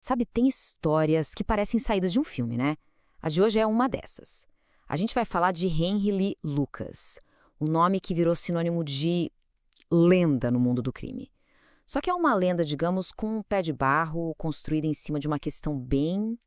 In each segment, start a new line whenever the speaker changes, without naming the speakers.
Sabe, tem histórias que parecem saídas de um filme, né? A de hoje é uma dessas. A gente vai falar de Henry Lee Lucas, o nome que virou sinônimo de lenda no mundo do crime. Só que é uma lenda, digamos, com um pé de barro, construída em cima de uma questão bem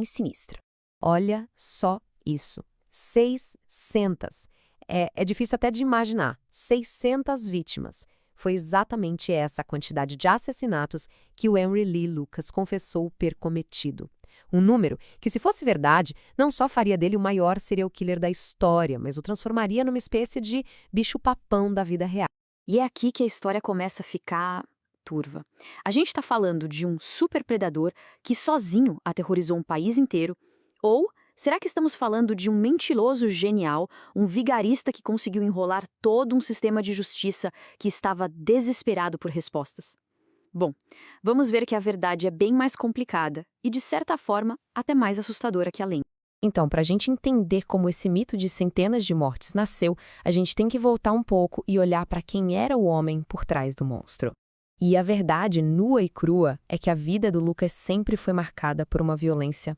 sinistra.
Olha só isso. 600. É difícil até de imaginar. 600 vítimas. Foi exatamente essa a quantidade de assassinatos que o Henry Lee Lucas confessou ter cometido. Um número que, se fosse verdade, não só faria dele o maior serial killer da história, mas o transformaria numa espécie de bicho-papão da vida real.
E é aqui que a história começa a ficar turva. A gente está falando de um superpredador que sozinho aterrorizou um país inteiro, ou será que estamos falando de um mentiroso genial, um vigarista que conseguiu enrolar todo um sistema de justiça que estava desesperado por respostas? Bom, vamos ver que a verdade é bem mais complicada e, de certa forma, até mais assustadora que a lenda.
Então, para a gente entender como esse mito de centenas de mortes nasceu, a gente tem que voltar um pouco e olhar para quem era o homem por trás do monstro. E a verdade nua e crua é que a vida do Lucas sempre foi marcada por uma violência,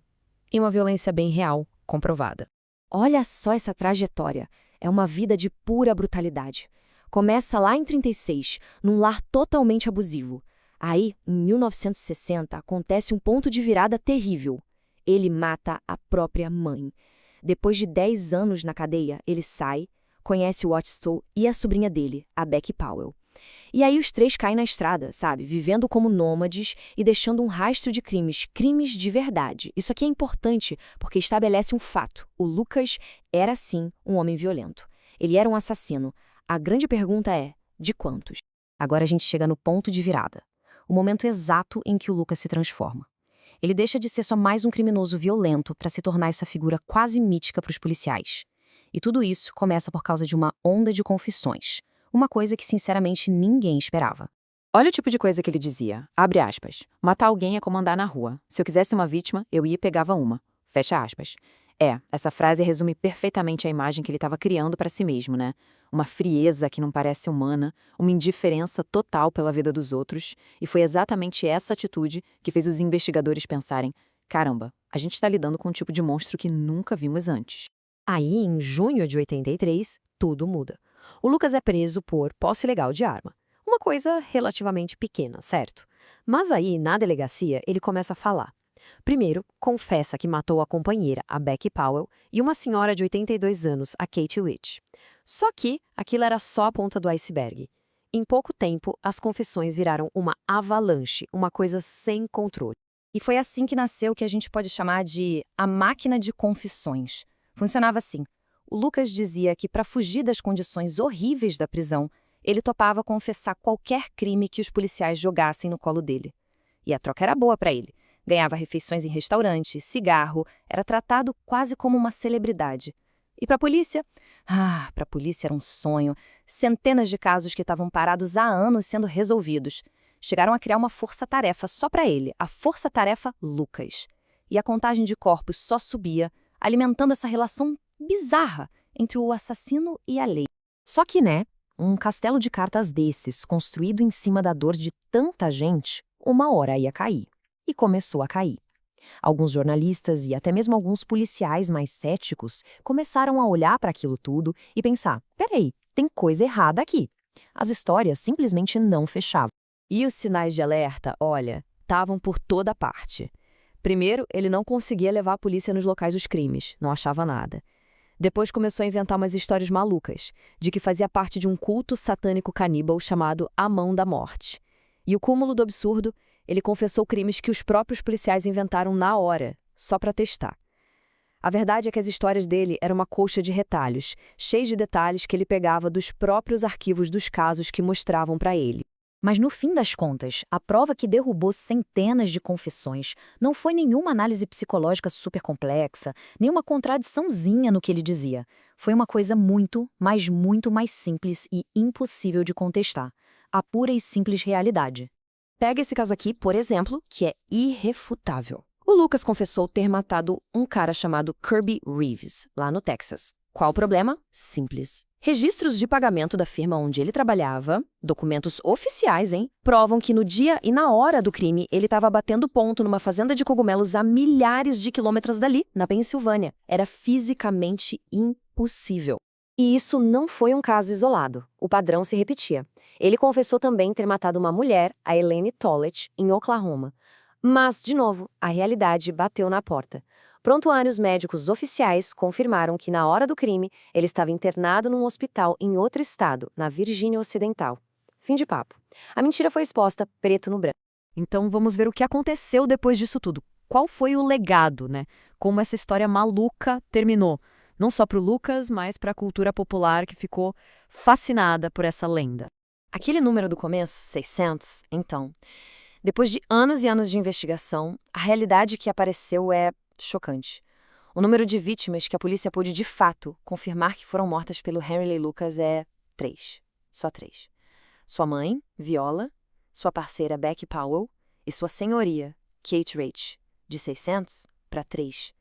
e uma violência bem real, comprovada.
Olha só essa trajetória. É uma vida de pura brutalidade. Começa lá em 36, num lar totalmente abusivo. Aí, em 1960, acontece um ponto de virada terrível. Ele mata a própria mãe. Depois de 10 anos na cadeia, ele sai, conhece o Watchstow e a sobrinha dele, a Becky Powell. E aí os três caem na estrada, sabe? Vivendo como nômades e deixando um rastro de crimes de verdade. Isso aqui é importante porque estabelece um fato. O Lucas era, sim, um homem violento. Ele era um assassino. A grande pergunta é, de quantos? Agora a gente chega no ponto de virada. O momento exato em que o Lucas se transforma. Ele deixa de ser só mais um criminoso violento para se tornar essa figura quase mítica para os policiais. E tudo isso começa por causa de uma onda de confissões. Uma coisa que, sinceramente, ninguém esperava.
Olha o tipo de coisa que ele dizia, abre aspas, matar alguém é como andar na rua. Se eu quisesse uma vítima, eu ia e pegava uma. Fecha aspas. Essa frase resume perfeitamente a imagem que ele estava criando para si mesmo, né? Uma frieza que não parece humana, uma indiferença total pela vida dos outros, e foi exatamente essa atitude que fez os investigadores pensarem, caramba, a gente está lidando com um tipo de monstro que nunca vimos antes.
Aí, em junho de 83, tudo muda. O Lucas é preso por posse ilegal de arma. Uma coisa relativamente pequena, certo? Mas aí, na delegacia, ele começa a falar. Primeiro, confessa que matou a companheira, a Becky Powell, e uma senhora de 82 anos, a Kate Rich. Só que aquilo era só a ponta do iceberg. Em pouco tempo, as confissões viraram uma avalanche, uma coisa sem controle.
E foi assim que nasceu o que a gente pode chamar de a máquina de confissões. Funcionava assim. O Lucas dizia que, para fugir das condições horríveis da prisão, ele topava confessar qualquer crime que os policiais jogassem no colo dele. E a troca era boa para ele. Ganhava refeições em restaurante, cigarro, era tratado quase como uma celebridade. E para a polícia? Para a polícia era um sonho. Centenas de casos que estavam parados há anos sendo resolvidos. Chegaram a criar uma força-tarefa só para ele, a Força-Tarefa Lucas. E a contagem de corpos só subia, alimentando essa relação bizarra entre o assassino e a lei.
Só que, um castelo de cartas desses, construído em cima da dor de tanta gente, uma hora ia cair. E começou a cair. Alguns jornalistas e até mesmo alguns policiais mais céticos começaram a olhar para aquilo tudo e pensar, peraí, tem coisa errada aqui. As histórias simplesmente não fechavam.
E os sinais de alerta, olha, estavam por toda parte. Primeiro, ele não conseguia levar a polícia nos locais dos crimes, não achava nada. Depois começou a inventar umas histórias malucas, de que fazia parte de um culto satânico caníbal chamado A Mão da Morte. E o cúmulo do absurdo, ele confessou crimes que os próprios policiais inventaram na hora, só para testar. A verdade é que as histórias dele eram uma colcha de retalhos, cheios de detalhes que ele pegava dos próprios arquivos dos casos que mostravam para ele. Mas no fim das contas, a prova que derrubou centenas de confissões não foi nenhuma análise psicológica super complexa, nenhuma contradiçãozinha no que ele dizia. Foi uma coisa muito mais simples e impossível de contestar. A pura e simples realidade. Pega esse caso aqui, por exemplo, que é irrefutável. O Lucas confessou ter matado um cara chamado Kirby Reeves, lá no Texas. Qual o problema? Simples. Registros de pagamento da firma onde ele trabalhava, documentos oficiais, provam que no dia e na hora do crime ele estava batendo ponto numa fazenda de cogumelos a milhares de quilômetros dali, na Pensilvânia. Era fisicamente impossível.
E isso não foi um caso isolado. O padrão se repetia. Ele confessou também ter matado uma mulher, a Elaine Tollett, em Oklahoma. Mas, de novo, a realidade bateu na porta. Prontuários médicos oficiais confirmaram que, na hora do crime, ele estava internado num hospital em outro estado, na Virgínia Ocidental. Fim de papo. A mentira foi exposta preto no branco.
Então vamos ver o que aconteceu depois disso tudo. Qual foi o legado, né? Como essa história maluca terminou. Não só para o Lucas, mas para a cultura popular que ficou fascinada por essa lenda.
Aquele número do começo, 600, então. Depois de anos e anos de investigação, a realidade que apareceu é chocante. O número de vítimas que a polícia pôde de fato confirmar que foram mortas pelo Henry Lee Lucas é 3. Só 3. Sua mãe, Viola, sua parceira Becky Powell e sua senhoria, Kate Raiche, de 600 para 3.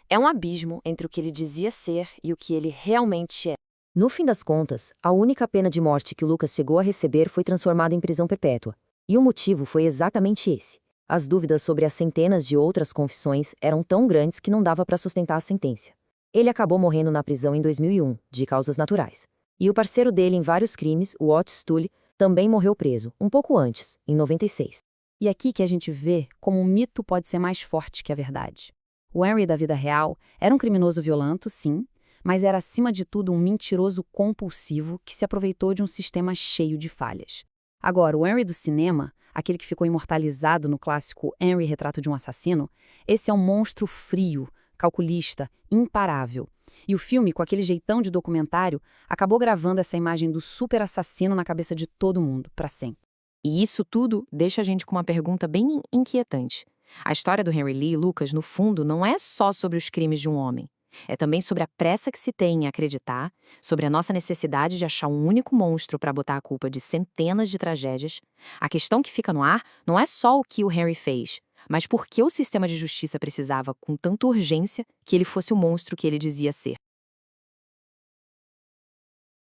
É um abismo entre o que ele dizia ser e o que ele realmente é.
No fim das contas, a única pena de morte que o Lucas chegou a receber foi transformada em prisão perpétua. E o motivo foi exatamente esse. As dúvidas sobre as centenas de outras confissões eram tão grandes que não dava para sustentar a sentença. Ele acabou morrendo na prisão em 2001, de causas naturais. E o parceiro dele em vários crimes, o Otis Tully, também morreu preso, um pouco antes, em 96.
E aqui que a gente vê como o mito pode ser mais forte que a verdade. O Henry da vida real era um criminoso violento, sim, mas era acima de tudo um mentiroso compulsivo que se aproveitou de um sistema cheio de falhas. Agora, o Henry do cinema, aquele que ficou imortalizado no clássico Henry Retrato de um Assassino, esse é um monstro frio, calculista, imparável. E o filme, com aquele jeitão de documentário, acabou gravando essa imagem do super assassino na cabeça de todo mundo, para sempre.
E isso tudo deixa a gente com uma pergunta bem inquietante. A história do Henry Lee Lucas, no fundo, não é só sobre os crimes de um homem. É também sobre a pressa que se tem em acreditar, sobre a nossa necessidade de achar um único monstro para botar a culpa de centenas de tragédias. A questão que fica no ar não é só o que o Henry fez, mas por que o sistema de justiça precisava com tanta urgência que ele fosse o monstro que ele dizia ser.